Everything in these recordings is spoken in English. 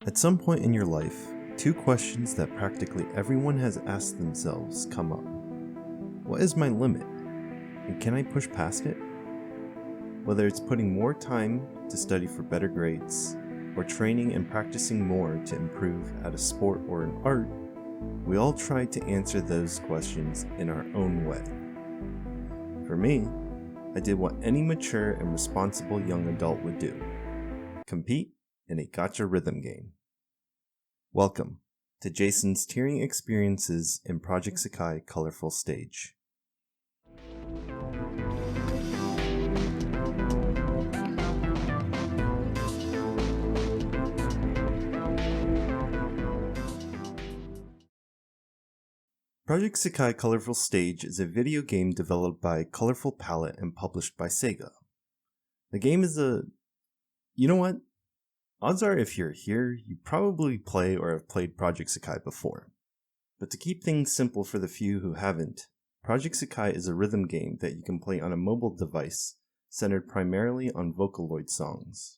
At some point in your life, two questions that practically everyone has asked themselves come up. What is my limit? And can I push past it? Whether it's putting more time to study for better grades, or training and practicing more to improve at a sport or an art, we all try to answer those questions in our own way. For me, I did what any mature and responsible young adult would do: compete in a gacha rhythm game. Welcome to Jaceon's tiering experiences in Project Sekai Colorful Stage. Project Sekai Colorful Stage is a video game developed by Colorful Palette and published by Sega. The game is you know what? Odds are if you're here, you probably play or have played Project Sekai before. But to keep things simple for the few who haven't, Project Sekai is a rhythm game that you can play on a mobile device centered primarily on Vocaloid songs.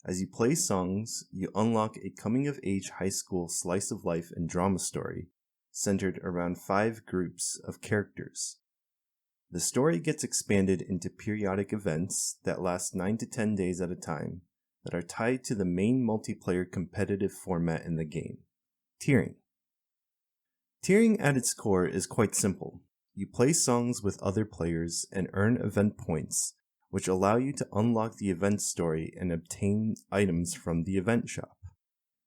As you play songs, you unlock a coming-of-age high school slice of life and drama story centered around 5 groups of characters. The story gets expanded into periodic events that last 9 to 10 days at a time that are tied to the main multiplayer competitive format in the game, tiering. Tiering at its core is quite simple. You play songs with other players and earn event points, which allow you to unlock the event story and obtain items from the event shop.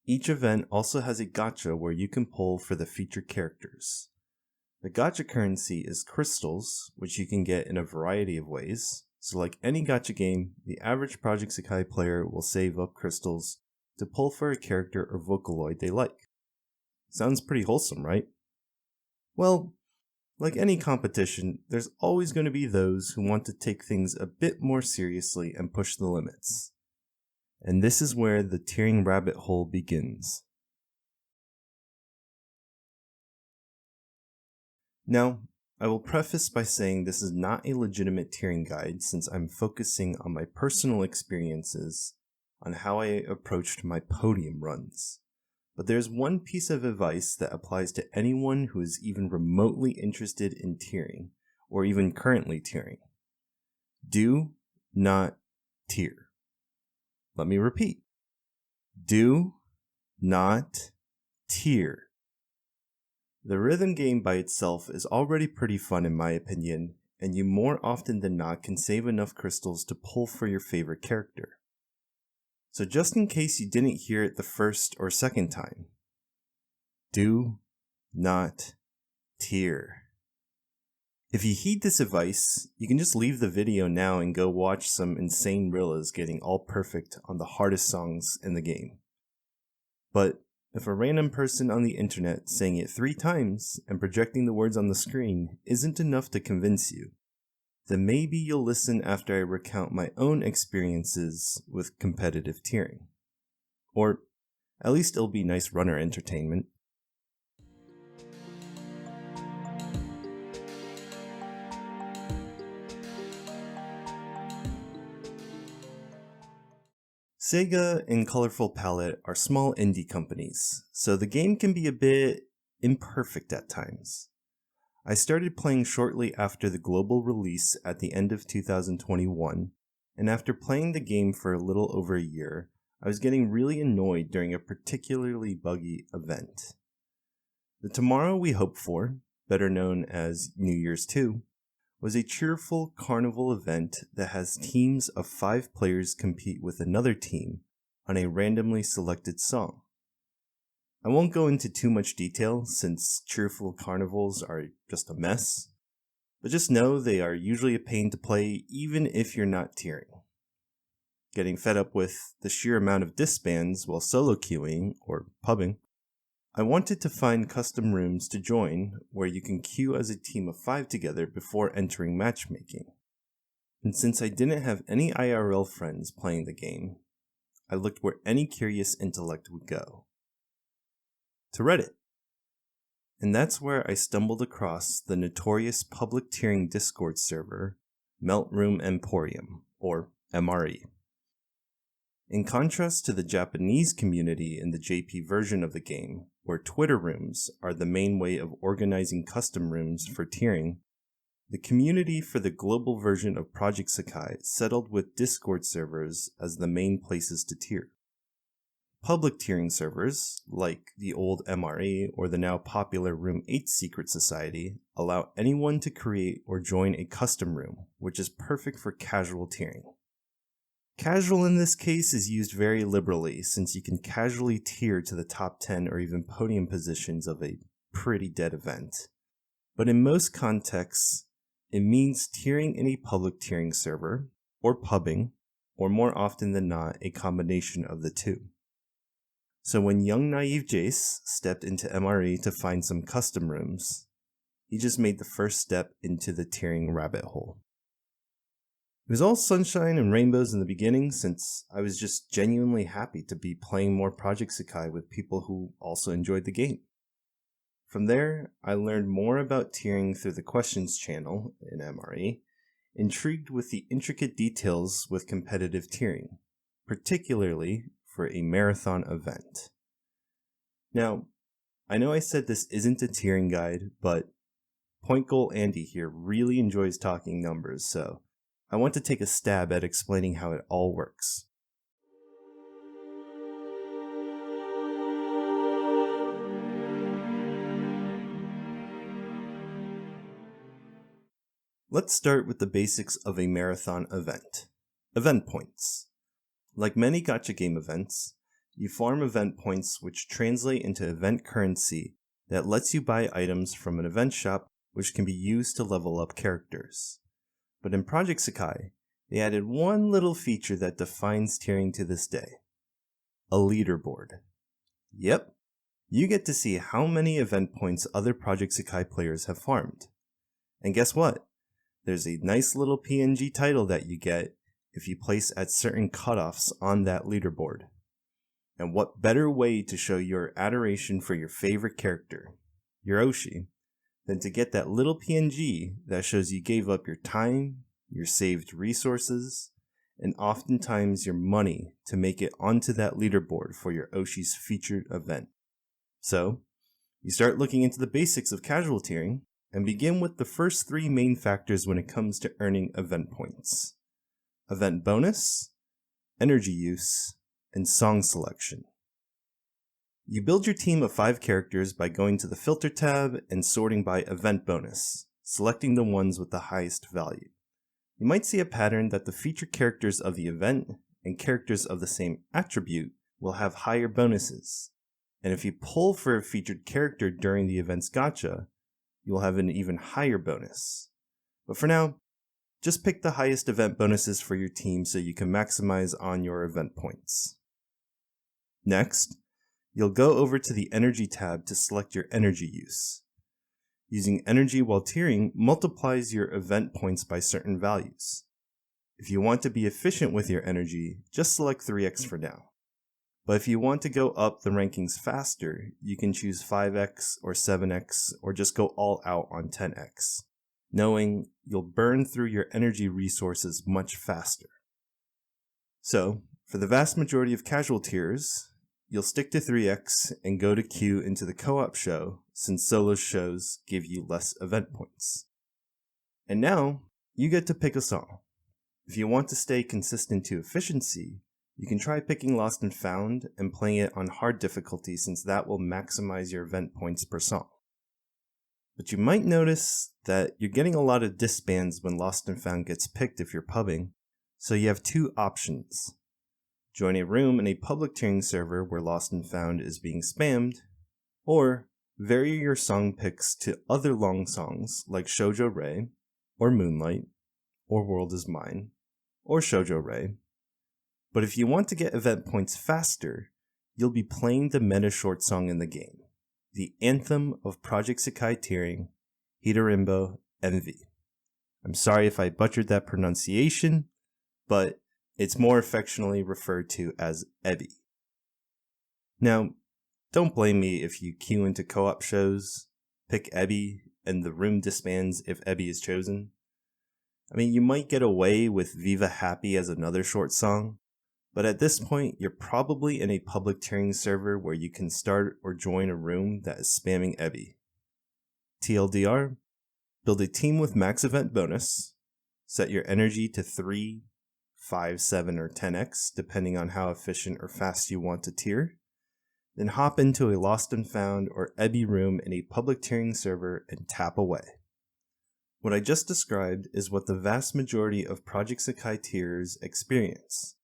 Each event also has a gacha where you can pull for the featured characters. The gacha currency is crystals, which you can get in a variety of ways. So like any gacha game, the average Project Sekai player will save up crystals to pull for a character or Vocaloid they like. Sounds pretty wholesome, right? Well, like any competition, there's always going to be those who want to take things a bit more seriously and push the limits. And this is where the tiering rabbit hole begins. Now, I will preface by saying this is not a legitimate tiering guide since I'm focusing on my personal experiences on how I approached my podium runs. But there's one piece of advice that applies to anyone who is even remotely interested in tiering, or even currently tiering. Do not tier. Let me repeat. Do not tier. The rhythm game by itself is already pretty fun in my opinion, and you more often than not can save enough crystals to pull for your favorite character. So just in case you didn't hear it the first or second time, do not tier. If you heed this advice, you can just leave the video now and go watch some insane Rillas getting all perfect on the hardest songs in the game. But if a random person on the internet saying it 3 times and projecting the words on the screen isn't enough to convince you, then maybe you'll listen after I recount my own experiences with competitive tiering. Or at least it'll be nice runner entertainment. Sega and Colorful Palette are small indie companies, so the game can be a bit imperfect at times. I started playing shortly after the global release at the end of 2021, and after playing the game for a little over a year, I was getting really annoyed during a particularly buggy event. The Tomorrow We Hope For, better known as New Year's 2, was a cheerful carnival event that has teams of 5 players compete with another team on a randomly selected song. I won't go into too much detail since cheerful carnivals are just a mess, but just know they are usually a pain to play even if you're not tiering. Getting fed up with the sheer amount of disbands while solo queuing or pubbing, I wanted to find custom rooms to join where you can queue as a team of 5 together before entering matchmaking. And since I didn't have any IRL friends playing the game, I looked where any curious intellect would go. To Reddit. And that's where I stumbled across the notorious public tiering Discord server, Melt Room Emporium, or MRE. In contrast to the Japanese community in the JP version of the game, where Twitter rooms are the main way of organizing custom rooms for tiering, the community for the global version of Project Sekai settled with Discord servers as the main places to tier. Public tiering servers, like the old MRE or the now popular Room 8 Secret Society, allow anyone to create or join a custom room, which is perfect for casual tiering. Casual in this case is used very liberally, since you can casually tier to the top 10 or even podium positions of a pretty dead event. But in most contexts, it means tiering in a public tiering server, or pubbing, or more often than not, a combination of the two. So when young naive Jace stepped into MRE to find some custom rooms, he just made the first step into the tiering rabbit hole. It was all sunshine and rainbows in the beginning, since I was just genuinely happy to be playing more Project Sekai with people who also enjoyed the game. From there, I learned more about tiering through the questions channel in MRE, intrigued with the intricate details with competitive tiering, particularly for a marathon event. Now, I know I said this isn't a tiering guide, but Point Goal Andy here really enjoys talking numbers, so I want to take a stab at explaining how it all works. Let's start with the basics of a marathon event. Event points. Like many gacha game events, you farm event points which translate into event currency that lets you buy items from an event shop which can be used to level up characters. But in Project Sekai, they added one little feature that defines tiering to this day. A leaderboard. Yep, you get to see how many event points other Project Sekai players have farmed. And guess what? There's a nice little PNG title that you get if you place at certain cutoffs on that leaderboard. And what better way to show your adoration for your favorite character, your Oshi, than to get that little PNG that shows you gave up your time, your saved resources, and oftentimes your money to make it onto that leaderboard for your Oshi's featured event. So, you start looking into the basics of casual tiering and begin with the first three main factors when it comes to earning event points: event bonus, energy use, and song selection. You build your team of 5 characters by going to the filter tab and sorting by event bonus, selecting the ones with the highest value. You might see a pattern that the featured characters of the event and characters of the same attribute will have higher bonuses. And if you pull for a featured character during the event's gacha, you will have an even higher bonus. But for now, just pick the highest event bonuses for your team so you can maximize on your event points. Next, you'll go over to the Energy tab to select your energy use. Using energy while tiering multiplies your event points by certain values. If you want to be efficient with your energy, just select 3x for now. But if you want to go up the rankings faster, you can choose 5x or 7x or just go all out on 10x. Knowing you'll burn through your energy resources much faster. So, for the vast majority of casual tiers, you'll stick to 3x and go to queue into the co-op show, since solo shows give you less event points. And now, you get to pick a song. If you want to stay consistent to efficiency, you can try picking Lost and Found and playing it on hard difficulty, since that will maximize your event points per song. But you might notice that you're getting a lot of disbands when Lost and Found gets picked if you're pubbing, so you have 2 options. Join a room in a public tiering server where Lost and Found is being spammed, or vary your song picks to other long songs like Shoujo Rei, or Moonlight, or World Is Mine, or Shoujo Rei. But if you want to get event points faster, you'll be playing the meta short song in the game. The anthem of Project Sekai tiering, Hidarimbo MV. I'm sorry if I butchered that pronunciation, but it's more affectionately referred to as Ebi. Now, don't blame me if you queue into co-op shows, pick Ebi, and the room disbands if Ebi is chosen. I mean, you might get away with Viva Happy as another short song, But at this point, you're probably in a public tiering server where you can start or join a room that is spamming Ebi. TLDR, build a team with max event bonus, set your energy to 3, 5, 7, or 10x depending on how efficient or fast you want to tier, then hop into a lost and found or Ebi room in a public tiering server and tap away. What I just described is what the vast majority of Project Sekai tiers experience.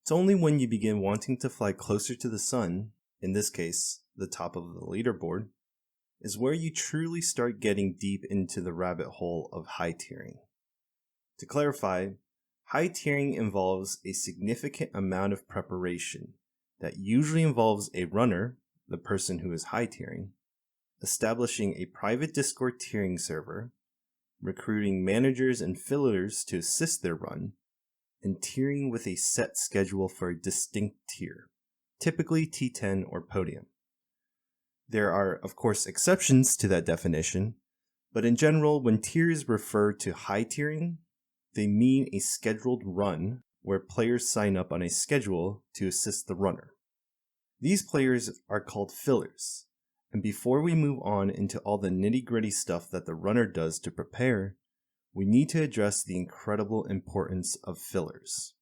It's only when you begin wanting to fly closer to the sun, in this case, the top of the leaderboard, is where you truly start getting deep into the rabbit hole of high tiering. To clarify, high tiering involves a significant amount of preparation that usually involves a runner, the person who is high tiering, establishing a private Discord tiering server, recruiting managers and fillers to assist their run, and tiering with a set schedule for a distinct tier, typically T10 or Podium. There are, of course, exceptions to that definition, but in general, when tiers refer to high tiering, they mean a scheduled run where players sign up on a schedule to assist the runner. These players are called fillers, and before we move on into all the nitty-gritty stuff that the runner does to prepare, we need to address the incredible importance of fillers.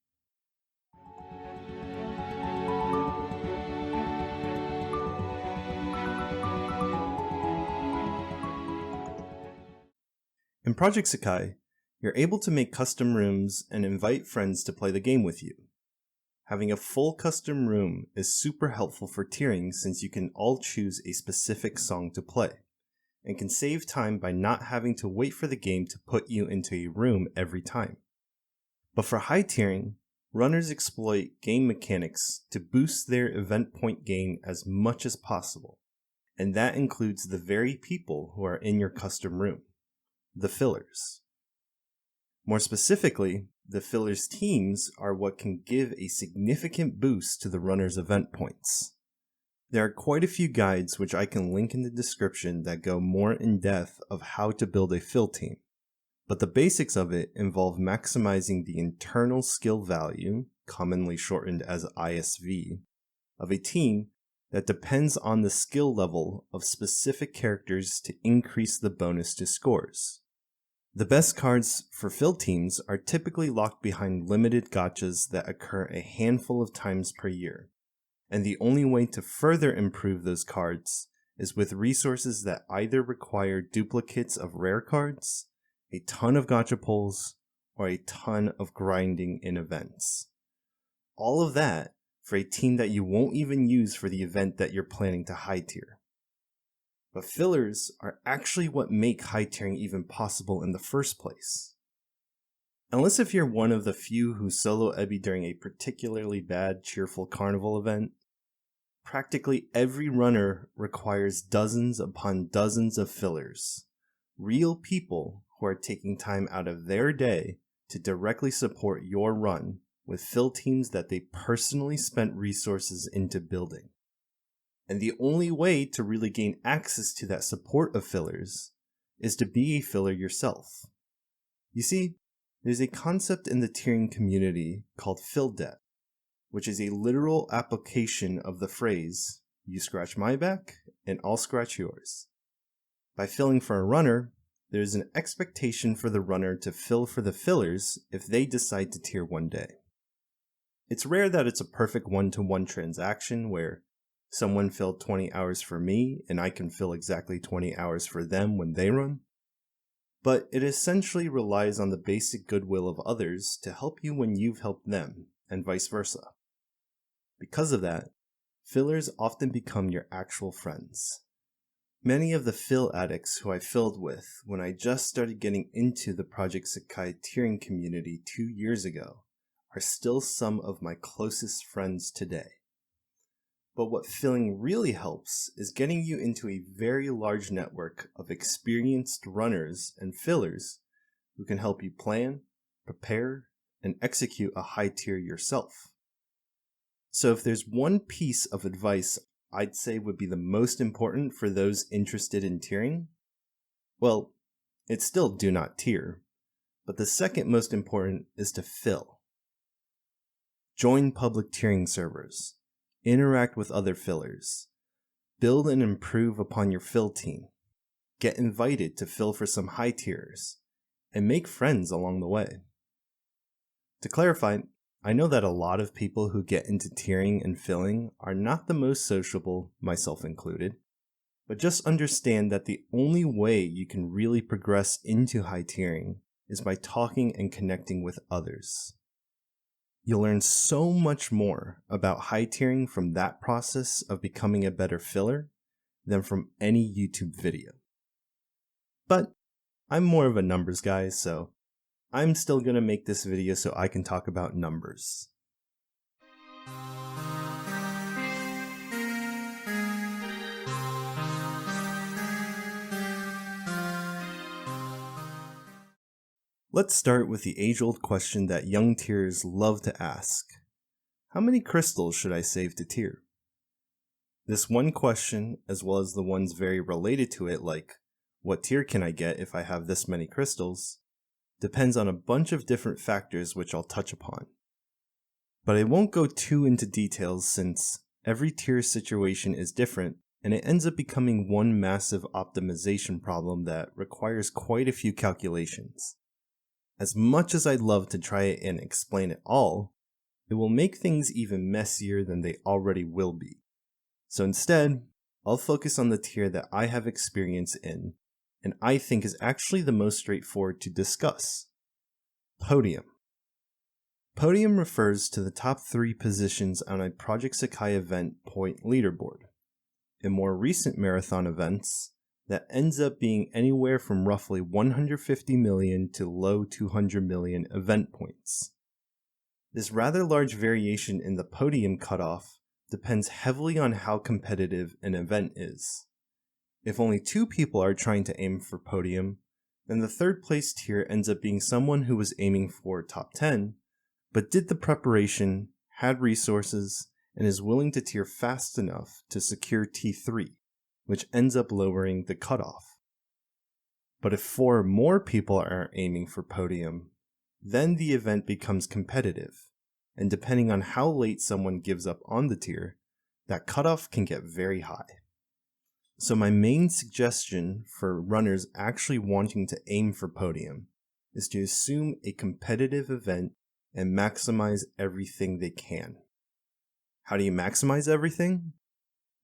In Project Sekai, you're able to make custom rooms and invite friends to play the game with you. Having a full custom room is super helpful for tiering since you can all choose a specific song to play, and can save time by not having to wait for the game to put you into a room every time. But for high tiering, runners exploit game mechanics to boost their event point gain as much as possible, and that includes the very people who are in your custom room, the fillers. More specifically, the fillers' teams are what can give a significant boost to the runner's event points. There are quite a few guides which I can link in the description that go more in depth of how to build a fill team, but the basics of it involve maximizing the internal skill value, commonly shortened as ISV, of a team that depends on the skill level of specific characters to increase the bonus to scores. The best cards for fill teams are typically locked behind limited gachas that occur a handful of times per year, and the only way to further improve those cards is with resources that either require duplicates of rare cards, a ton of gacha pulls, or a ton of grinding in events. All of that for a team that you won't even use for the event that you're planning to high tier. But fillers are actually what make high tiering even possible in the first place. Unless if you're one of the few who solo Ebi during a particularly bad cheerful carnival event, practically every runner requires dozens upon dozens of fillers, real people who are taking time out of their day to directly support your run with fill teams that they personally spent resources into building. And the only way to really gain access to that support of fillers is to be a filler yourself. You see, there's a concept in the tiering community called fill debt, which is a literal application of the phrase, "You scratch my back, and I'll scratch yours." By filling for a runner, there is an expectation for the runner to fill for the fillers if they decide to tier one day. It's rare that it's a perfect one-to-one transaction where someone filled 20 hours for me and I can fill exactly 20 hours for them when they run, but it essentially relies on the basic goodwill of others to help you when you've helped them, and vice versa. Because of that, fillers often become your actual friends. Many of the fill addicts who I filled with when I just started getting into the Project Sekai tiering community 2 years ago are still some of my closest friends today. But what filling really helps is getting you into a very large network of experienced runners and fillers who can help you plan, prepare, and execute a high tier yourself. So if there's one piece of advice I'd say would be the most important for those interested in tiering, well, it's still do not tier, but the second most important is to fill. join public tiering servers, interact with other fillers, build and improve upon your fill team, get invited to fill for some high tiers, and make friends along the way. To clarify, I know that a lot of people who get into tiering and filling are not the most sociable, myself included, but just understand that the only way you can really progress into high tiering is by talking and connecting with others. You'll learn so much more about high tiering from that process of becoming a better filler than from any YouTube video. But I'm more of a numbers guy, so I'm still going to make this video so I can talk about numbers. Let's start with the age-old question that young tierers love to ask. How many crystals should I save to tier? This one question, as well as the ones very related to it like, what tier can I get if I have this many crystals, depends on a bunch of different factors which I'll touch upon. But I won't go too into details since every tier situation is different and it ends up becoming one massive optimization problem that requires quite a few calculations. As much as I'd love to try it and explain it all, it will make things even messier than they already will be. So instead, I'll focus on the tier that I have experience in, and I think is actually the most straightforward to discuss. Podium. Podium refers to the top 3 positions on a Project Sekai event point leaderboard. In more recent marathon events, that ends up being anywhere from roughly 150 million to low 200 million event points. This rather large variation in the podium cutoff depends heavily on how competitive an event is. If only 2 people are trying to aim for podium, then the 3rd place tier ends up being someone who was aiming for top 10, but did the preparation, had resources, and is willing to tier fast enough to secure T3. Which ends up lowering the cutoff. But if 4 more people are aiming for podium, then the event becomes competitive, and depending on how late someone gives up on the tier, that cutoff can get very high. So my main suggestion for runners actually wanting to aim for podium is to assume a competitive event and maximize everything they can. How do you maximize everything?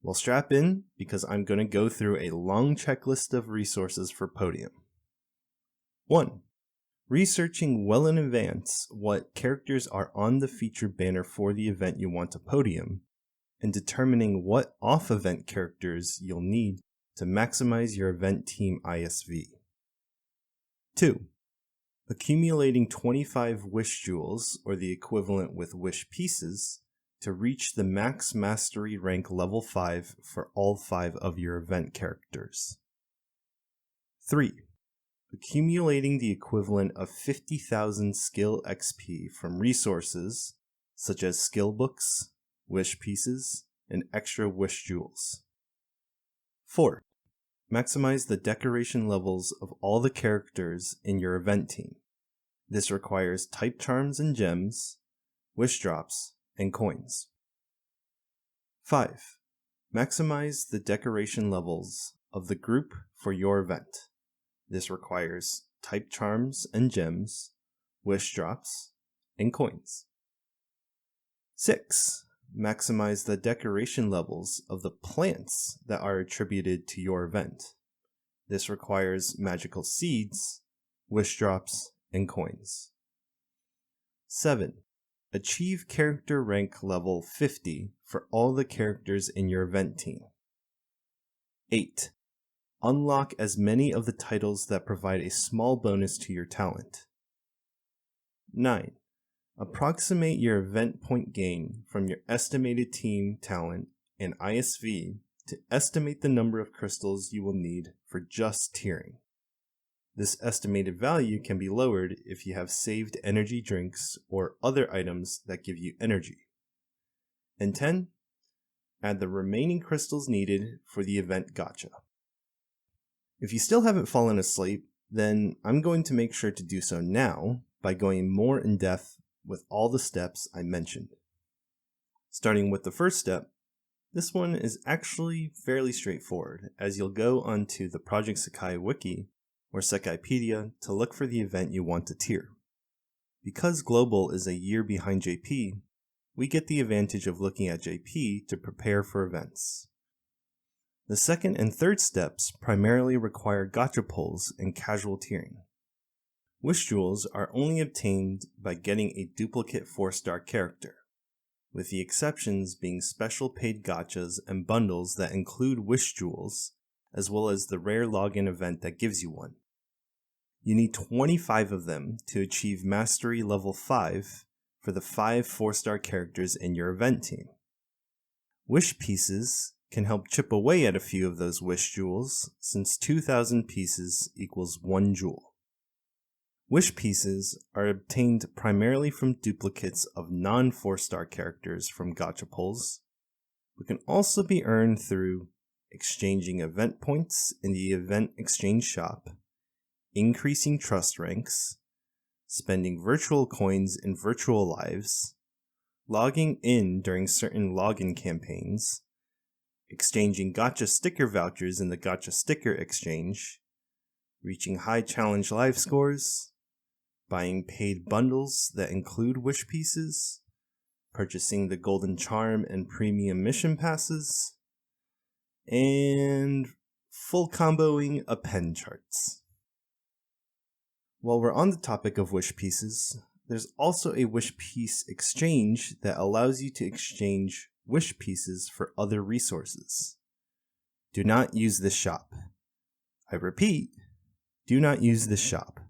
Well, strap in because I'm going to go through a long checklist of resources for Podium. 1. Researching well in advance what characters are on the featured banner for the event you want to podium, and determining what off-event characters you'll need to maximize your event team ISV. 2. Accumulating 25 wish jewels, or the equivalent with wish pieces, to reach the max mastery rank level 5 for all 5 of your event characters. 3. Accumulating the equivalent of 50,000 skill XP from resources such as skill books, wish pieces, and extra wish jewels. 4. Maximize the decoration levels of all the characters in your event team. This requires type charms and gems, wish drops, and coins. 5. Maximize the decoration levels of the group for your event. This requires type charms and gems, wish drops, and coins. 6. Maximize the decoration levels of the plants that are attributed to your event. This requires magical seeds, wish drops, and coins. 7. Achieve character rank level 50 for all the characters in your event team. 8. Unlock as many of the titles that provide a small bonus to your talent. 9. Approximate your event point gain from your estimated team talent and ISV to estimate the number of crystals you will need for just tiering. This estimated value can be lowered if you have saved energy drinks or other items that give you energy. And 10. Add the remaining crystals needed for the event gacha. If you still haven't fallen asleep, then I'm going to make sure to do so now by going more in depth with all the steps I mentioned. Starting with the first step, this one is actually fairly straightforward, as you'll go onto the Project Sekai wiki or Sekaipedia to look for the event you want to tier. Because Global is a year behind JP, we get the advantage of looking at JP to prepare for events. The second and third steps primarily require gacha pulls and casual tiering. Wish jewels are only obtained by getting a duplicate 4-star character, with the exceptions being special paid gachas and bundles that include wish jewels, as well as the rare login event that gives you one. You need 25 of them to achieve Mastery Level 5 for the 5 4-star characters in your event team. Wish pieces can help chip away at a few of those wish jewels, since 2,000 pieces equals 1 jewel. Wish pieces are obtained primarily from duplicates of non-4-star characters from gacha pulls, but can also be earned through exchanging event points in the event exchange shop, increasing trust ranks, spending virtual coins in virtual lives, logging in during certain login campaigns, exchanging gacha sticker vouchers in the gacha sticker exchange, reaching high challenge live scores, buying paid bundles that include wish pieces, purchasing the golden charm and premium mission passes, and full comboing append charts. While we're on the topic of wish pieces, there's also a wish piece exchange that allows you to exchange wish pieces for other resources. Do not use this shop. I repeat, do not use this shop.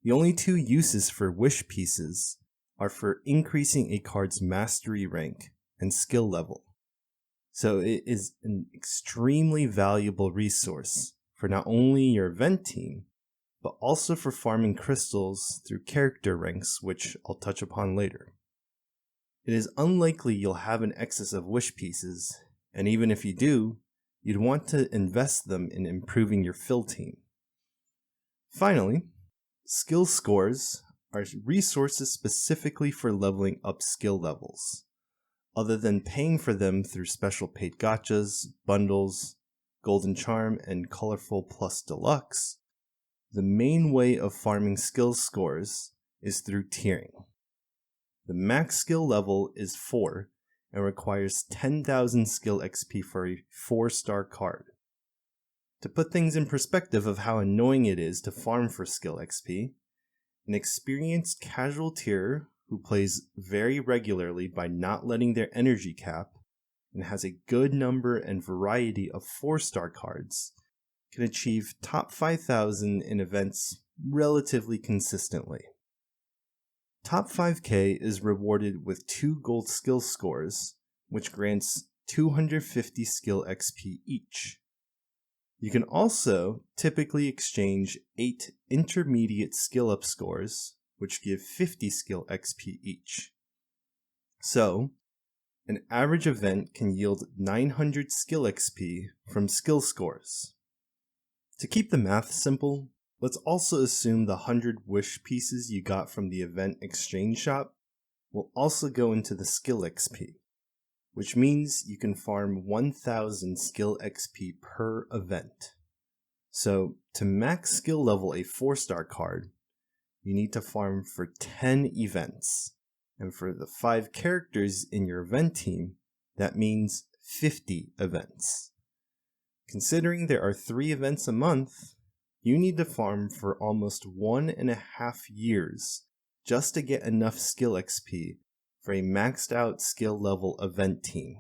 The only 2 uses for wish pieces are for increasing a card's mastery rank and skill level. So it is an extremely valuable resource for not only your event team, but also for farming crystals through character ranks, which I'll touch upon later. It is unlikely you'll have an excess of wish pieces, and even if you do, you'd want to invest them in improving your fill team. Finally, skill scores are resources specifically for leveling up skill levels. Other than paying for them through special paid gachas, bundles, golden charm, and colorful plus deluxe, the main way of farming skill scores is through tiering. The max skill level is 4 and requires 10,000 skill XP for a 4-star card. To put things in perspective of how annoying it is to farm for skill XP, an experienced casual tierer who plays very regularly by not letting their energy cap and has a good number and variety of 4-star cards can achieve top 5,000 in events relatively consistently. Top 5k is rewarded with 2 gold skill scores, which grants 250 skill XP each. You can also typically exchange 8 intermediate skill up scores, which give 50 skill XP each. So, an average event can yield 900 skill XP from skill scores. To keep the math simple, let's also assume the 100 wish pieces you got from the event exchange shop will also go into the skill XP, which means you can farm 1000 skill XP per event. So, to max skill level a 4-star card, you need to farm for 10 events, and for the 5 characters in your event team, that means 50 events. Considering there are 3 events a month, you need to farm for almost 1.5 years just to get enough skill XP for a maxed out skill level event team.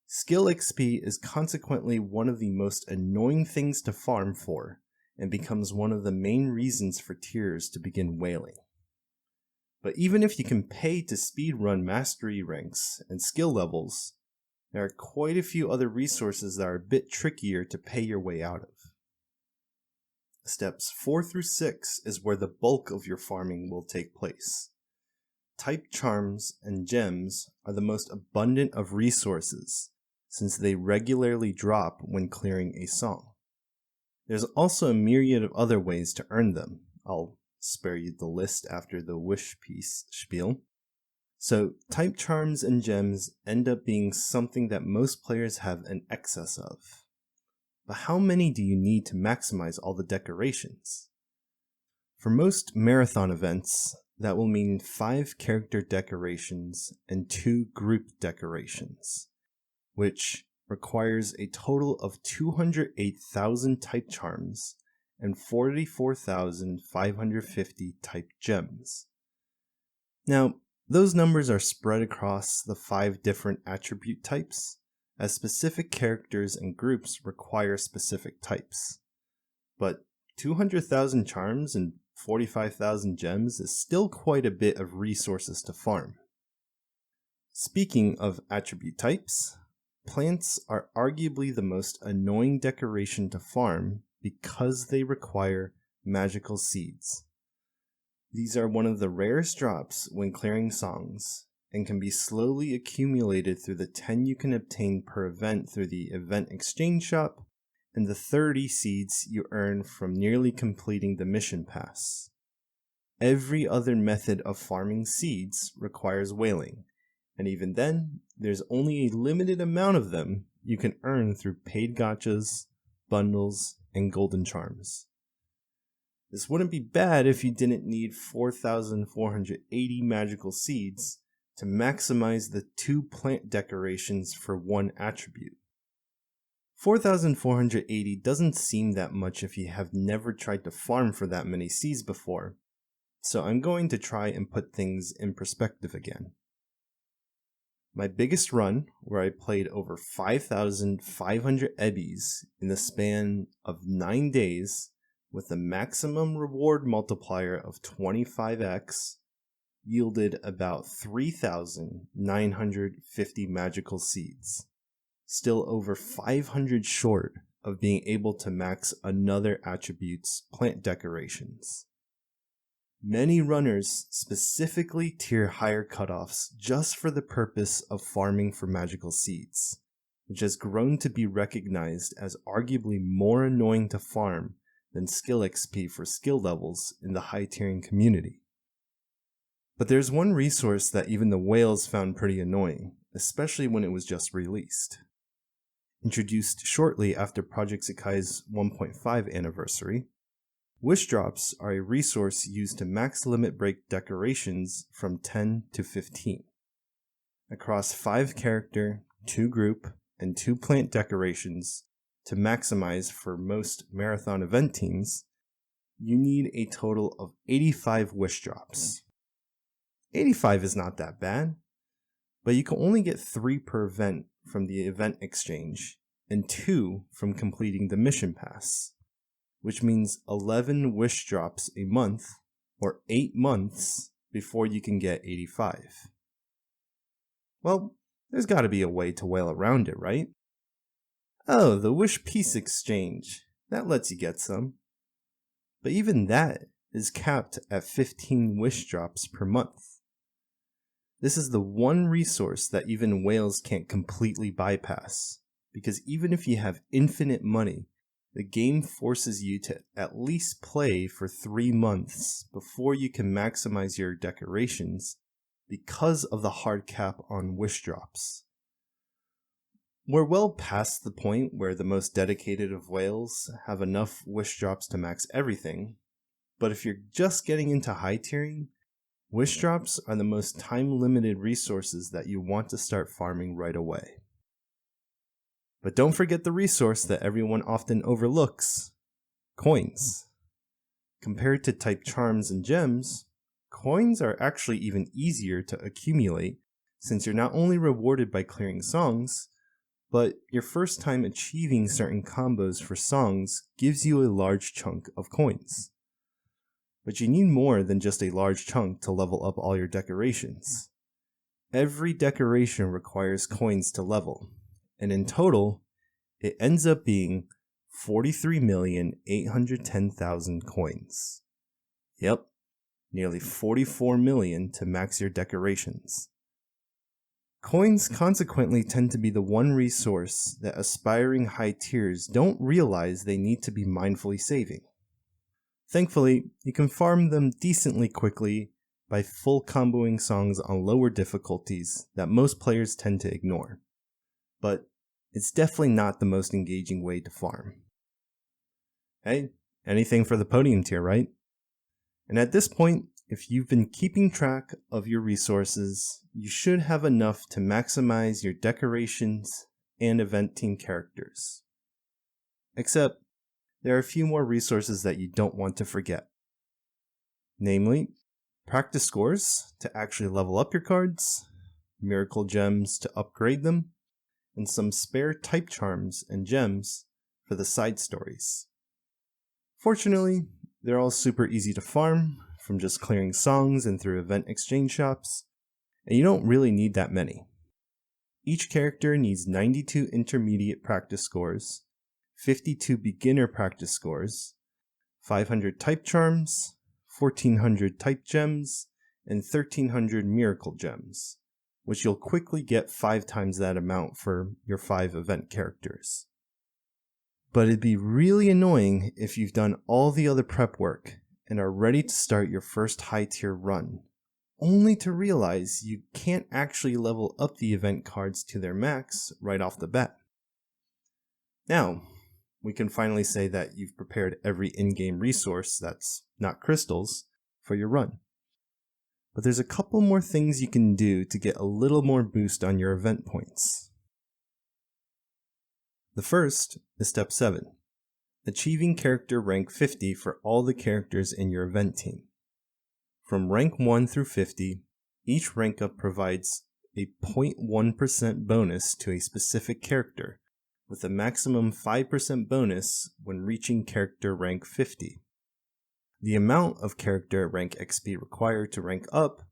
Skill XP is consequently one of the most annoying things to farm for, and becomes one of the main reasons for tiers to begin wailing. But even if you can pay to speedrun mastery ranks and skill levels, there are quite a few other resources that are a bit trickier to pay your way out of. Steps 4 through 6 is where the bulk of your farming will take place. Type charms and gems are the most abundant of resources, since they regularly drop when clearing a song. There's also a myriad of other ways to earn them. I'll spare you the list after the wish piece spiel. So type charms and gems end up being something that most players have an excess of. But how many do you need to maximize all the decorations? For most marathon events, that will mean 5 character decorations and 2 group decorations, which requires a total of 208,000 type charms and 44,550 type gems. Now, those numbers are spread across the 5 different attribute types, as specific characters and groups require specific types. But 200,000 charms and 45,000 gems is still quite a bit of resources to farm. Speaking of attribute types, plants are arguably the most annoying decoration to farm because they require magical seeds. These are one of the rarest drops when clearing songs, and can be slowly accumulated through the 10 you can obtain per event through the event exchange shop, and the 30 seeds you earn from nearly completing the mission pass. Every other method of farming seeds requires whaling, and even then, there's only a limited amount of them you can earn through paid gachas, bundles, and golden charms. This wouldn't be bad if you didn't need 4,480 magical seeds to maximize the 2 plant decorations for 1 attribute. 4,480 doesn't seem that much if you have never tried to farm for that many seeds before, so I'm going to try and put things in perspective again. My biggest run, where I played over 5,500 ebbies in the span of 9 days with a maximum reward multiplier of 25x, yielded about 3,950 magical seeds, still over 500 short of being able to max another attribute's plant decorations. Many runners specifically tier higher cutoffs just for the purpose of farming for magical seeds, which has grown to be recognized as arguably more annoying to farm than skill XP for skill levels in the high tiering community. But there's one resource that even the whales found pretty annoying, especially when it was just released. Introduced shortly after Project Sekai's 1.5 anniversary, wish drops are a resource used to max limit break decorations from 10 to 15. Across 5 character, 2 group, and 2 plant decorations to maximize for most marathon event teams, you need a total of 85 wish drops. 85 is not that bad, but you can only get 3 per event from the event exchange and 2 from completing the mission pass, which means 11 wish drops a month or 8 months before you can get 85. Well, there's got to be a way to whale around it, right? Oh, the Wish Peace Exchange. That lets you get some. But even that is capped at 15 wish drops per month. This is the one resource that even whales can't completely bypass, because even if you have infinite money, the game forces you to at least play for 3 months before you can maximize your decorations because of the hard cap on wish drops. We're well past the point where the most dedicated of whales have enough wish drops to max everything, but if you're just getting into high tiering, wish drops are the most time-limited resources that you want to start farming right away. But don't forget the resource that everyone often overlooks: coins. Compared to type charms and gems, coins are actually even easier to accumulate since you're not only rewarded by clearing songs, but your first time achieving certain combos for songs gives you a large chunk of coins. But you need more than just a large chunk to level up all your decorations. Every decoration requires coins to level, and in total, it ends up being 43,810,000 coins. Yep, nearly 44 million to max your decorations. Coins consequently tend to be the one resource that aspiring high tiers don't realize they need to be mindfully saving. Thankfully, you can farm them decently quickly by full comboing songs on lower difficulties that most players tend to ignore. But it's definitely not the most engaging way to farm. Hey, anything for the podium tier, right? And at this point, if you've been keeping track of your resources, you should have enough to maximize your decorations and event team characters. Except, there are a few more resources that you don't want to forget. Namely, practice scores to actually level up your cards, miracle gems to upgrade them, and some spare type charms and gems for the side stories. Fortunately, they're all super easy to farm, from just clearing songs and through event exchange shops, and you don't really need that many. Each character needs 92 intermediate practice scores, 52 beginner practice scores, 500 type charms, 1400 type gems, and 1300 miracle gems, which you'll quickly get 5 times that amount for your 5 event characters. But it'd be really annoying if you've done all the other prep work and are ready to start your first high tier run, only to realize you can't actually level up the event cards to their max right off the bat. Now, we can finally say that you've prepared every in-game resource that's not crystals for your run. But there's a couple more things you can do to get a little more boost on your event points. The first is step 7. Achieving character rank 50 for all the characters in your event team. From rank 1 through 50, each rank up provides a 0.1% bonus to a specific character, with a maximum 5% bonus when reaching character rank 50. The amount of character rank XP required to rank up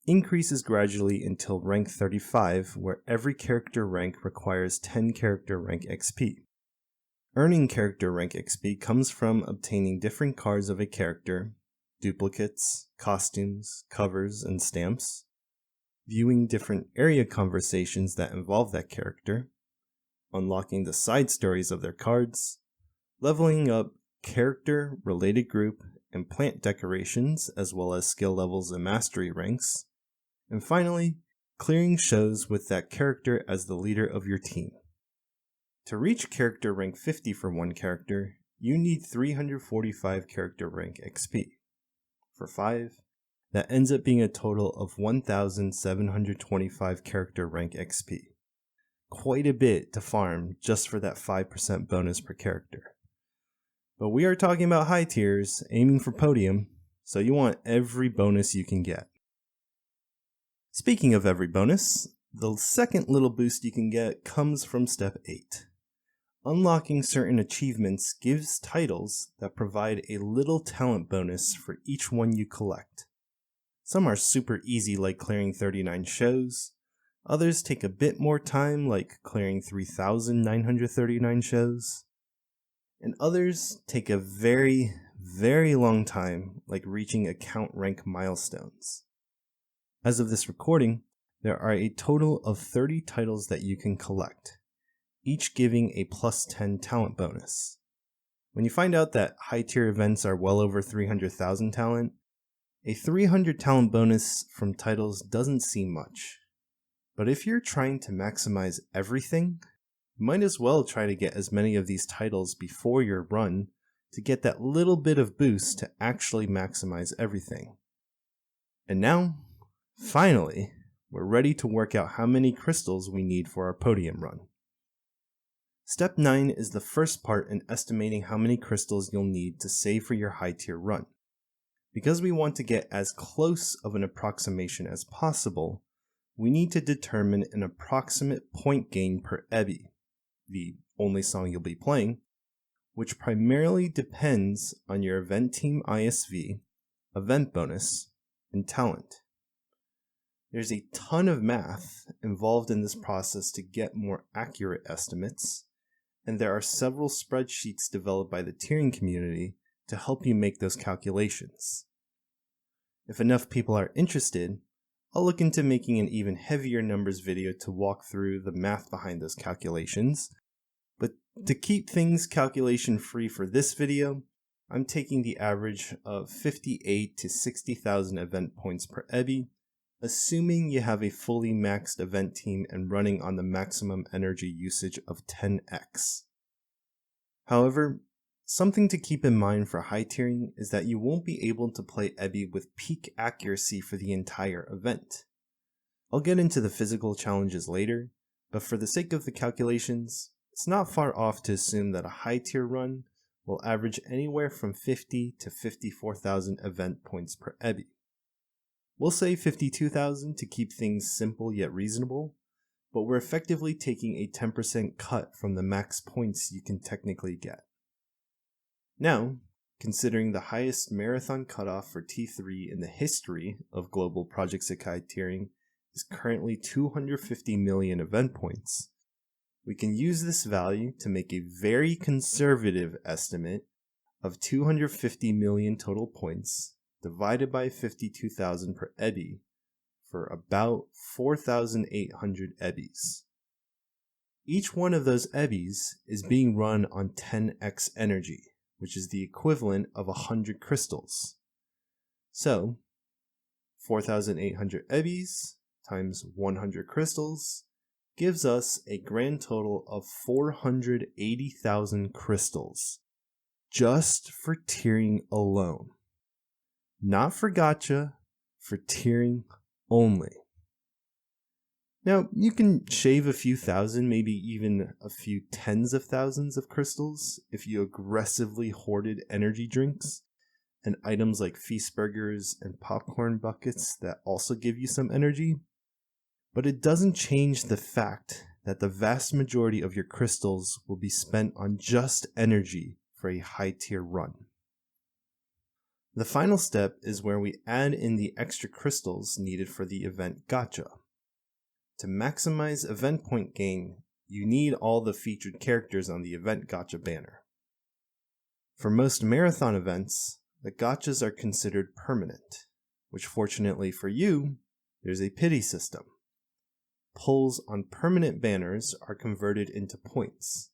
increases gradually until rank 35, where every character rank requires 10 character rank XP. Earning character rank XP comes from obtaining different cards of a character, duplicates, costumes, covers, and stamps, viewing different area conversations that involve that character, unlocking the side stories of their cards, leveling up character, related group, and plant decorations, as well as skill levels and mastery ranks, and finally, clearing shows with that character as the leader of your team. To reach character rank 50 for one character, you need 345 character rank XP. For 5, that ends up being a total of 1,725 character rank XP. Quite a bit to farm just for that 5% bonus per character. But we are talking about high tiers, aiming for podium, so you want every bonus you can get. Speaking of every bonus, the second little boost you can get comes from step 8. Unlocking certain achievements gives titles that provide a little talent bonus for each one you collect. Some are super easy, like clearing 39 shows. Others take a bit more time, like clearing 3,939 shows. And others take a very, very long time, like reaching account rank milestones. As of this recording, there are a total of 30 titles that you can collect, each giving a plus 10 talent bonus. When you find out that high tier events are well over 300,000 talent, a 300 talent bonus from titles doesn't seem much. But if you're trying to maximize everything, you might as well try to get as many of these titles before your run to get that little bit of boost to actually maximize everything. And now, finally, we're ready to work out how many crystals we need for our podium run. Step 9 is the first part in estimating how many crystals you'll need to save for your high tier run. Because we want to get as close of an approximation as possible, we need to determine an approximate point gain per Ebi, the only song you'll be playing, which primarily depends on your event team ISV, event bonus, and talent. There's a ton of math involved in this process to get more accurate estimates, and there are several spreadsheets developed by the tiering community to help you make those calculations. If enough people are interested, I'll look into making an even heavier numbers video to walk through the math behind those calculations, but to keep things calculation free for this video, I'm taking the average of 58 to 60,000 event points per Ebi, assuming you have a fully maxed event team and running on the maximum energy usage of 10x. However, something to keep in mind for high tiering is that you won't be able to play Ebi with peak accuracy for the entire event. I'll get into the physical challenges later, but for the sake of the calculations, it's not far off to assume that a high tier run will average anywhere from 50 to 54,000 event points per Ebi. We'll say 52,000 to keep things simple yet reasonable, but we're effectively taking a 10% cut from the max points you can technically get. Now, considering the highest marathon cutoff for T3 in the history of global Project Sekai tiering is currently 250 million event points, we can use this value to make a very conservative estimate of 250 million total points divided by 52,000 per Ebi for about 4,800 Ebis. Each one of those Ebis is being run on 10x energy, which is the equivalent of 100 crystals. So, 4,800 Ebis times 100 crystals gives us a grand total of 480,000 crystals, just for tiering alone. Not for gacha, for tiering only. Now, you can shave a few thousand, maybe even a few tens of thousands of crystals if you aggressively hoarded energy drinks and items like feast burgers and popcorn buckets that also give you some energy. But it doesn't change the fact that the vast majority of your crystals will be spent on just energy for a high tier run. The final step is where we add in the extra crystals needed for the event gacha. To maximize event point gain, you need all the featured characters on the event gacha banner. For most marathon events, the gachas are considered permanent, which fortunately for you, there's a pity system. Pulls on permanent banners are converted into points.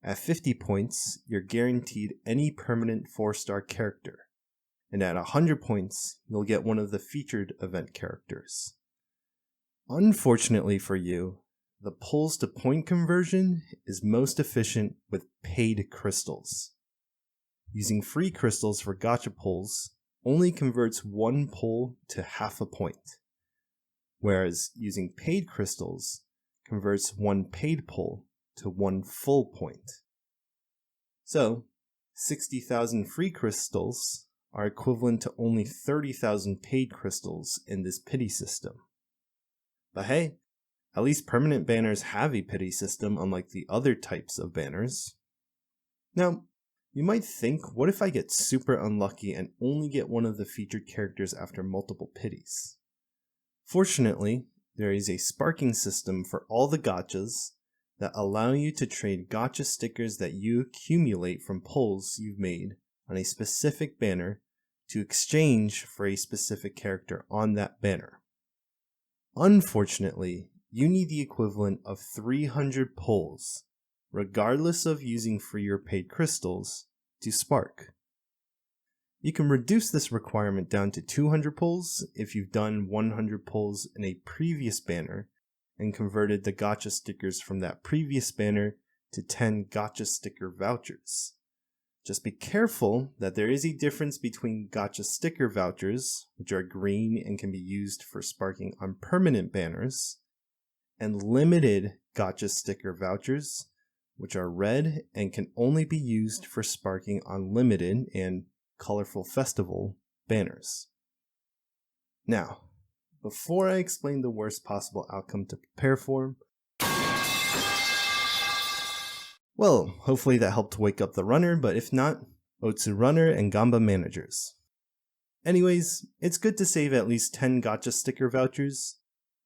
At 50 points, you're guaranteed any permanent 4-star character, and at 100 points, you'll get one of the featured event characters. Unfortunately for you, the pulls to point conversion is most efficient with paid crystals. Using free crystals for gacha pulls only converts one pull to half a point, whereas using paid crystals converts one paid pull to one full point. So, 60,000 free crystals are equivalent to only 30,000 paid crystals in this pity system. But hey, at least permanent banners have a pity system unlike the other types of banners. Now, you might think, what if I get super unlucky and only get one of the featured characters after multiple pities? Fortunately, there is a sparking system for all the gachas that allow you to trade gacha stickers that you accumulate from pulls you've made on a specific banner to exchange for a specific character on that banner. Unfortunately, you need the equivalent of 300 pulls, regardless of using free or paid crystals, to spark. You can reduce this requirement down to 200 pulls if you've done 100 pulls in a previous banner and converted the gacha stickers from that previous banner to 10 gacha sticker vouchers. Just be careful that there is a difference between gacha sticker vouchers, which are green and can be used for sparking on permanent banners, and limited gacha sticker vouchers, which are red and can only be used for sparking on limited and colorful festival banners. Now, before I explain the worst possible outcome to prepare for, well, hopefully that helped wake up the runner, but if not, Otsu runner and Gamba managers. Anyways, it's good to save at least 10 gacha sticker vouchers,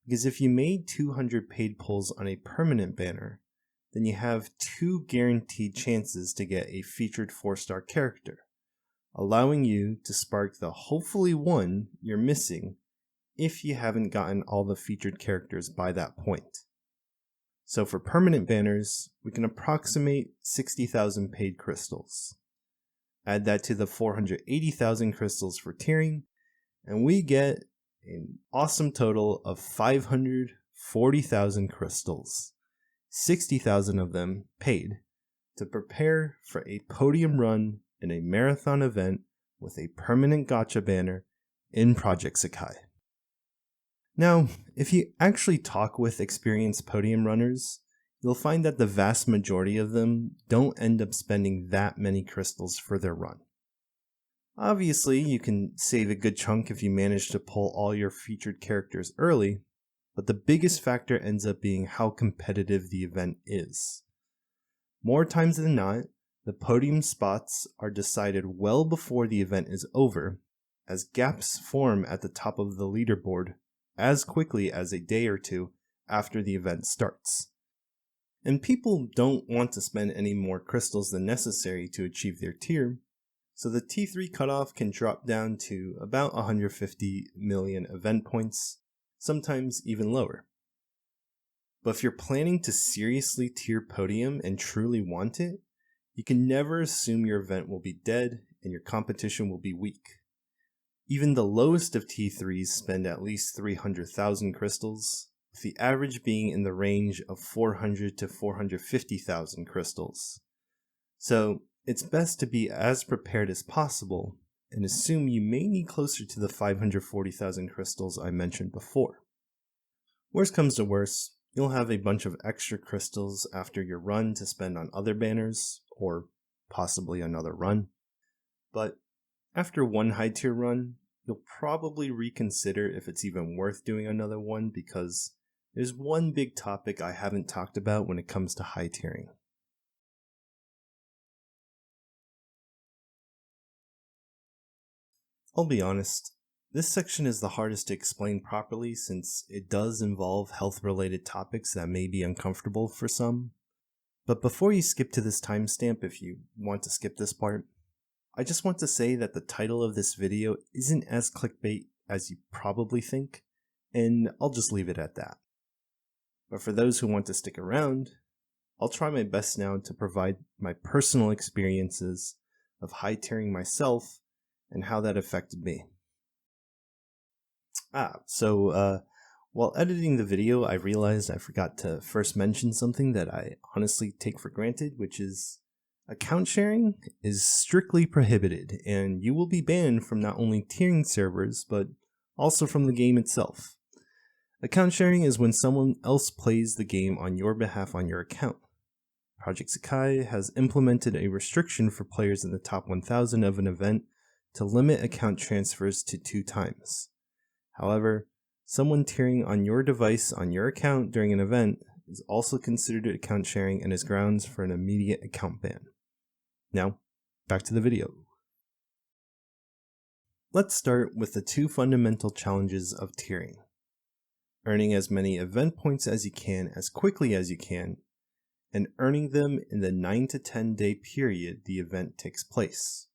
because if you made 200 paid pulls on a permanent banner, then you have 2 guaranteed chances to get a featured 4-star character, allowing you to spark the hopefully one you're missing if you haven't gotten all the featured characters by that point. So for permanent banners, we can approximate 60,000 paid crystals. Add that to the 480,000 crystals for tiering, and we get an awesome total of 540,000 crystals, 60,000 of them paid, to prepare for a podium run in a marathon event with a permanent gacha banner in Project Sekai. Now, if you actually talk with experienced podium runners, you'll find that the vast majority of them don't end up spending that many crystals for their run. Obviously, you can save a good chunk if you manage to pull all your featured characters early, but the biggest factor ends up being how competitive the event is. More times than not, the podium spots are decided well before the event is over, as gaps form at the top of the leaderboard as quickly as a day or two after the event starts. And people don't want to spend any more crystals than necessary to achieve their tier, so the T3 cutoff can drop down to about 150 million event points, sometimes even lower. But if you're planning to seriously tier Podium and truly want it, you can never assume your event will be dead and your competition will be weak. Even the lowest of T3s spend at least 300,000 crystals, with the average being in the range of 400 to 450,000 crystals. So it's best to be as prepared as possible and assume you may need closer to the 540,000 crystals I mentioned before. Worst comes to worst, you'll have a bunch of extra crystals after your run to spend on other banners, or possibly another run. But after one high tier run, you'll probably reconsider if it's even worth doing another one, because there's one big topic I haven't talked about when it comes to high tiering. I'll be honest, this section is the hardest to explain properly since it does involve health-related topics that may be uncomfortable for some. But before you skip to this timestamp, if you want to skip this part, I just want to say that the title of this video isn't as clickbait as you probably think, and I'll just leave it at that. But for those who want to stick around, I'll try my best now to provide my personal experiences of high tiering myself and how that affected me. While editing the video, I realized I forgot to first mention something that I honestly take for granted, which is account sharing is strictly prohibited, and you will be banned from not only tiering servers, but also from the game itself. Account sharing is when someone else plays the game on your behalf on your account. Project Sekai has implemented a restriction for players in the top 1,000 of an event to limit account transfers to 2 times. However, someone tiering on your device on your account during an event is also considered account sharing and is grounds for an immediate account ban. Now, back to the video. Let's start with the 2 fundamental challenges of tiering: earning as many event points as you can as quickly as you can, and earning them in the 9 to 10 day period the event takes place.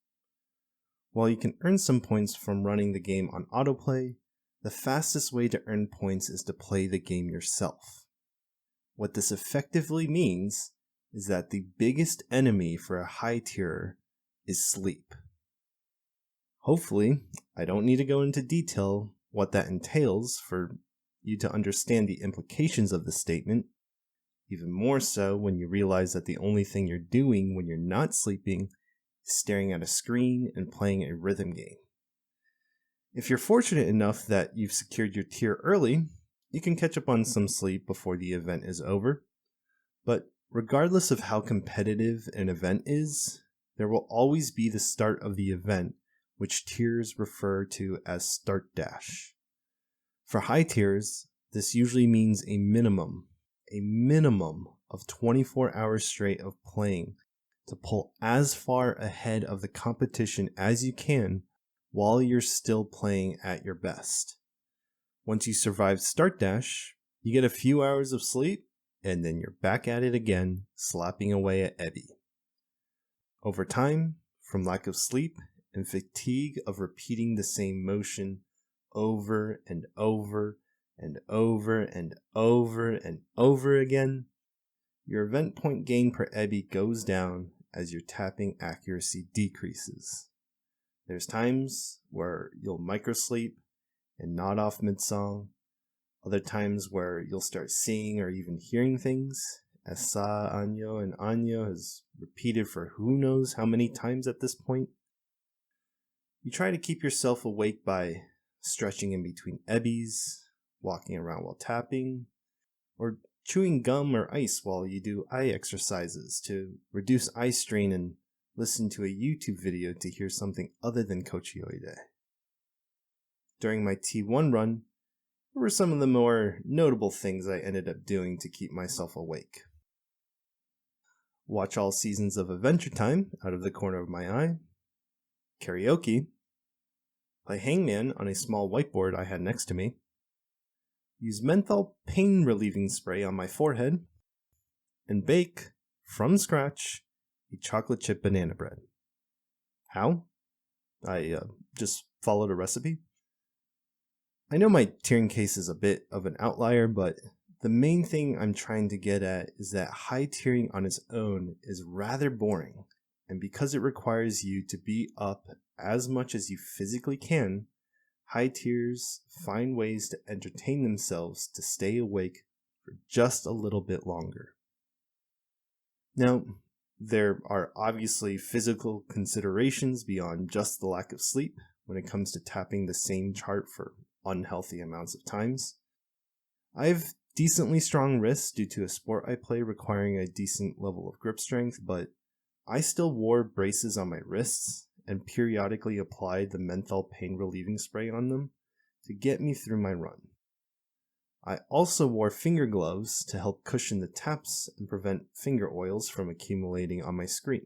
While you can earn some points from running the game on autoplay, the fastest way to earn points is to play the game yourself. What this effectively means is that the biggest enemy for a high tierer is sleep. Hopefully, I don't need to go into detail what that entails for you to understand the implications of the statement, even more so when you realize that the only thing you're doing when you're not sleeping is staring at a screen and playing a rhythm game. If you're fortunate enough that you've secured your tier early, you can catch up on some sleep before the event is over. But regardless of how competitive an event is, there will always be the start of the event, which tiers refer to as start dash. For high tiers, this usually means a minimum of 24 hours straight of playing to pull as far ahead of the competition as you can while you're still playing at your best. Once you survive start dash, you get a few hours of sleep, and then you're back at it again, slapping away at Ebi. Over time, from lack of sleep and fatigue of repeating the same motion over and over and over and over and over again, your event point gain per Ebi goes down as your tapping accuracy decreases. There's times where you'll microsleep and nod off mid-song, other times where you'll start seeing or even hearing things, as Sa, Anyo, and Anyo has repeated for who knows how many times at this point. You try to keep yourself awake by stretching in between ebbies, walking around while tapping, or chewing gum or ice while you do eye exercises to reduce eye strain and listen to a YouTube video to hear something other than Kochioide. During my T1 run, there were some of the more notable things I ended up doing to keep myself awake. Watch all seasons of Adventure Time out of the corner of my eye. Karaoke. Play Hangman on a small whiteboard I had next to me. Use menthol pain relieving spray on my forehead. And bake, from scratch, a chocolate chip banana bread. How? I just followed a recipe. I know my tearing case is a bit of an outlier, but the main thing I'm trying to get at is that high tearing on its own is rather boring, and because it requires you to be up as much as you physically can, high tiers find ways to entertain themselves to stay awake for just a little bit longer. Now, there are obviously physical considerations beyond just the lack of sleep when it comes to tapping the same chart for unhealthy amounts of times. I have decently strong wrists due to a sport I play requiring a decent level of grip strength, but I still wore braces on my wrists and periodically applied the menthol pain relieving spray on them to get me through my run. I also wore finger gloves to help cushion the taps and prevent finger oils from accumulating on my screen.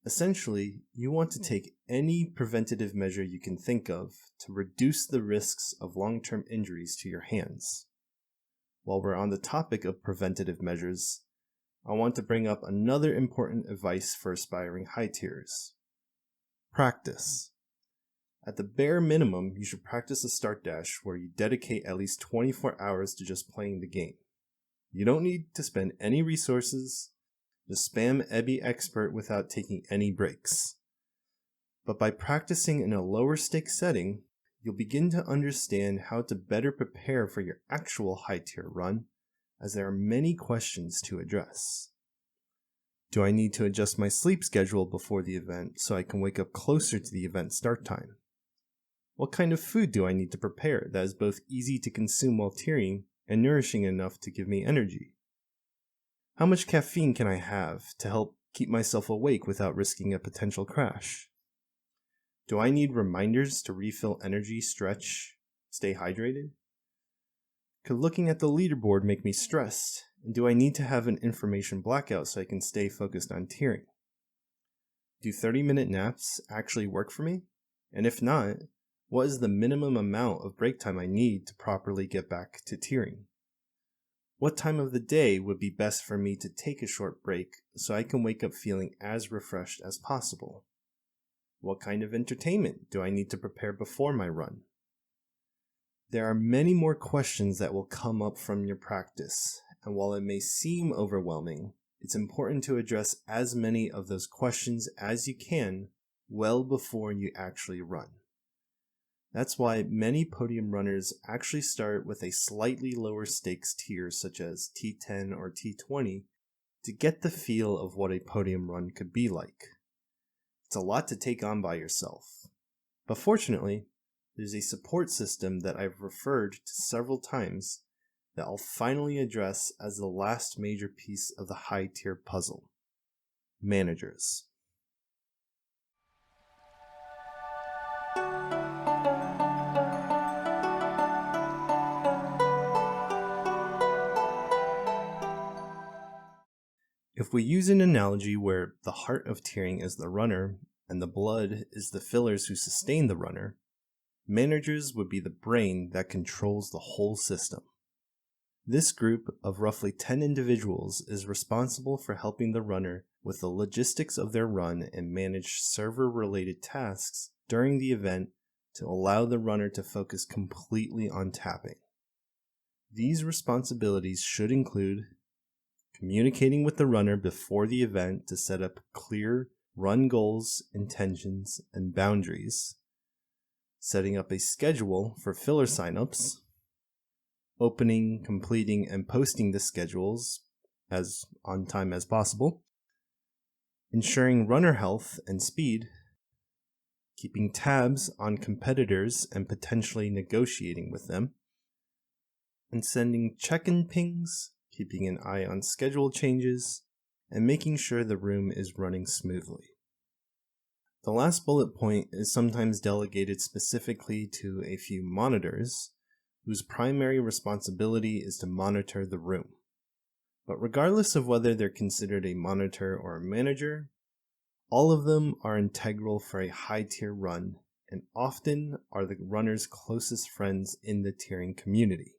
Essentially, you want to take any preventative measure you can think of to reduce the risks of long-term injuries to your hands. While we're on the topic of preventative measures, I want to bring up another important advice for aspiring high tiers. Practice. At the bare minimum, you should practice a start dash where you dedicate at least 24 hours to just playing the game. You don't need to spend any resources. Just spam Ebby Expert without taking any breaks. But by practicing in a lower stakes setting, you'll begin to understand how to better prepare for your actual high tier run, as there are many questions to address. Do I need to adjust my sleep schedule before the event so I can wake up closer to the event start time? What kind of food do I need to prepare that is both easy to consume while tiering and nourishing enough to give me energy? How much caffeine can I have to help keep myself awake without risking a potential crash? Do I need reminders to refill energy, stretch, stay hydrated? Could looking at the leaderboard make me stressed? And do I need to have an information blackout so I can stay focused on tiering? Do 30-minute naps actually work for me? And if not, what is the minimum amount of break time I need to properly get back to tiering? What time of the day would be best for me to take a short break so I can wake up feeling as refreshed as possible? What kind of entertainment do I need to prepare before my run? There are many more questions that will come up from your practice, and while it may seem overwhelming, it's important to address as many of those questions as you can well before you actually run. That's why many podium runners actually start with a slightly lower stakes tier such as T10 or T20 to get the feel of what a podium run could be like. It's a lot to take on by yourself, but fortunately, there's a support system that I've referred to several times that I'll finally address as the last major piece of the high tier puzzle. Managers. If we use an analogy where the heart of tiering is the runner and the blood is the fillers who sustain the runner, managers would be the brain that controls the whole system. This group of roughly 10 individuals is responsible for helping the runner with the logistics of their run and manage server-related tasks during the event to allow the runner to focus completely on tapping. These responsibilities should include communicating with the runner before the event to set up clear run goals, intentions, and boundaries, setting up a schedule for filler signups, opening, completing, and posting the schedules as on time as possible, ensuring runner health and speed, keeping tabs on competitors and potentially negotiating with them, and sending check-in pings, keeping an eye on schedule changes, and making sure the room is running smoothly. The last bullet point is sometimes delegated specifically to a few monitors, whose primary responsibility is to monitor the room. But regardless of whether they're considered a monitor or a manager, all of them are integral for a high-tier run and often are the runner's closest friends in the tiering community.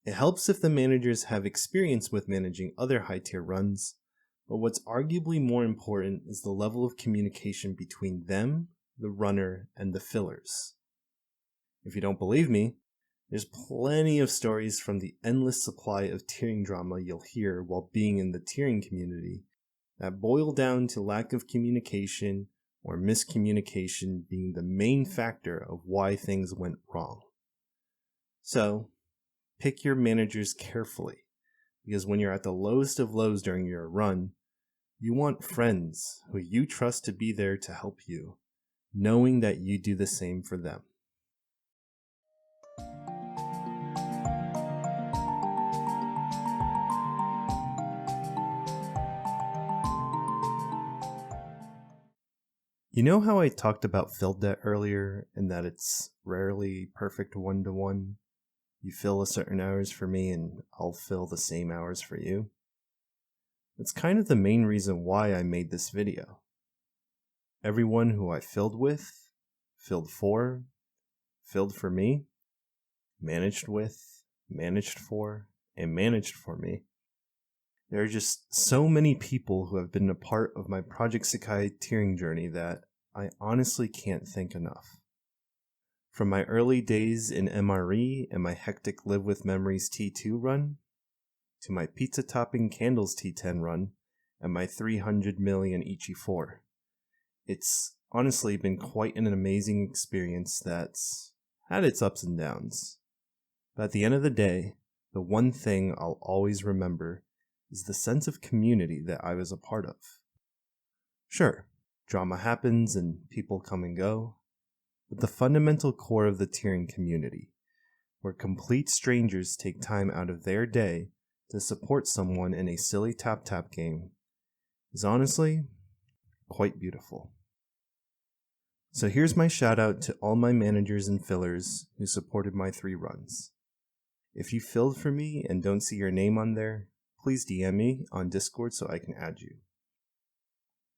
It helps if the managers have experience with managing other high-tier runs, but what's arguably more important is the level of communication between them, the runner, and the fillers. If you don't believe me, there's plenty of stories from the endless supply of tiering drama you'll hear while being in the tiering community that boil down to lack of communication or miscommunication being the main factor of why things went wrong. So, pick your managers carefully, because when you're at the lowest of lows during your run, you want friends who you trust to be there to help you, knowing that you do the same for them. You know how I talked about fill debt earlier and that it's rarely perfect 1-to-1? You fill a certain hours for me and I'll fill the same hours for you? That's kind of the main reason why I made this video. Everyone who I filled with, filled for me, managed with, managed for, and managed for me. There are just so many people who have been a part of my Project Sekai tiering journey that I honestly can't thank enough. From my early days in MRE and my hectic Live With Memories T2 run, to my pizza topping candles T10 run, and my 300 million Ichi 4. It's honestly been quite an amazing experience that's had its ups and downs. But at the end of the day, the one thing I'll always remember is the sense of community that I was a part of. Sure, drama happens and people come and go, but the fundamental core of the tiering community, where complete strangers take time out of their day to support someone in a silly tap-tap game, is honestly quite beautiful. So here's my shout out to all my managers and fillers who supported my 3 runs. If you filled for me and don't see your name on there, please DM me on Discord so I can add you.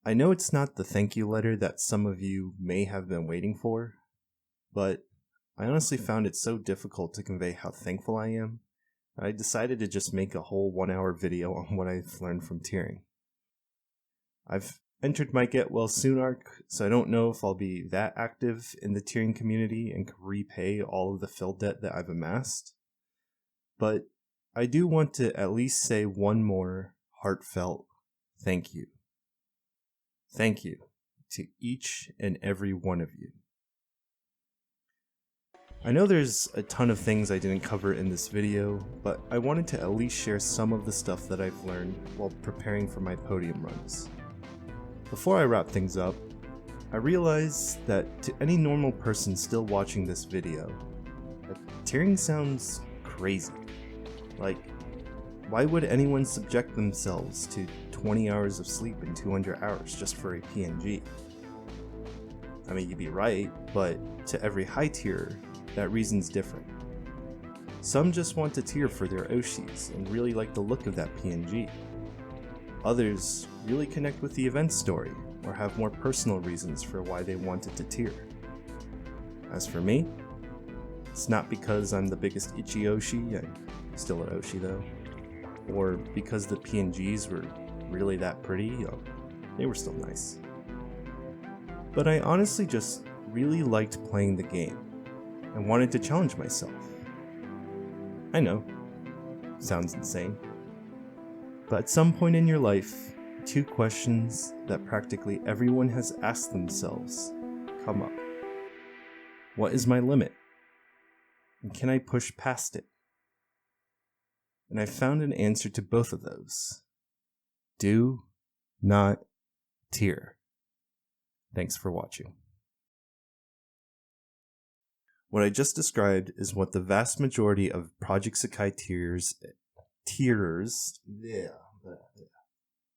I know it's not the thank you letter that some of you may have been waiting for, but I honestly found it so difficult to convey how thankful I am that I decided to just make a whole 1-hour video on what I've learned from tiering. I've entered my Get Well Soon arc, so I don't know if I'll be that active in the tiering community and can repay all of the fill debt that I've amassed. But I do want to at least say one more heartfelt thank you. Thank you to each and every one of you. I know there's a ton of things I didn't cover in this video, but I wanted to at least share some of the stuff that I've learned while preparing for my podium runs. Before I wrap things up, I realized that to any normal person still watching this video, that tiering sounds crazy. Like, why would anyone subject themselves to 20 hours of sleep and 200 hours just for a PNG? I mean, you'd be right, but to every high tier, that reason's different. Some just want to tier for their Oshis and really like the look of that PNG. Others really connect with the event story or have more personal reasons for why they wanted to tier. As for me, it's not because I'm the biggest Ichi Oshi, I'm still an Oshi though, or because the PNGs were really that pretty, they were still nice. But I honestly just really liked playing the game and wanted to challenge myself. I know, sounds insane. But at some point in your life, two questions that practically everyone has asked themselves come up. What is my limit? And can I push past it? And I found an answer to both of those. Do not tear. Thanks for watching. What I just described is what the vast majority of Project Sekai tearers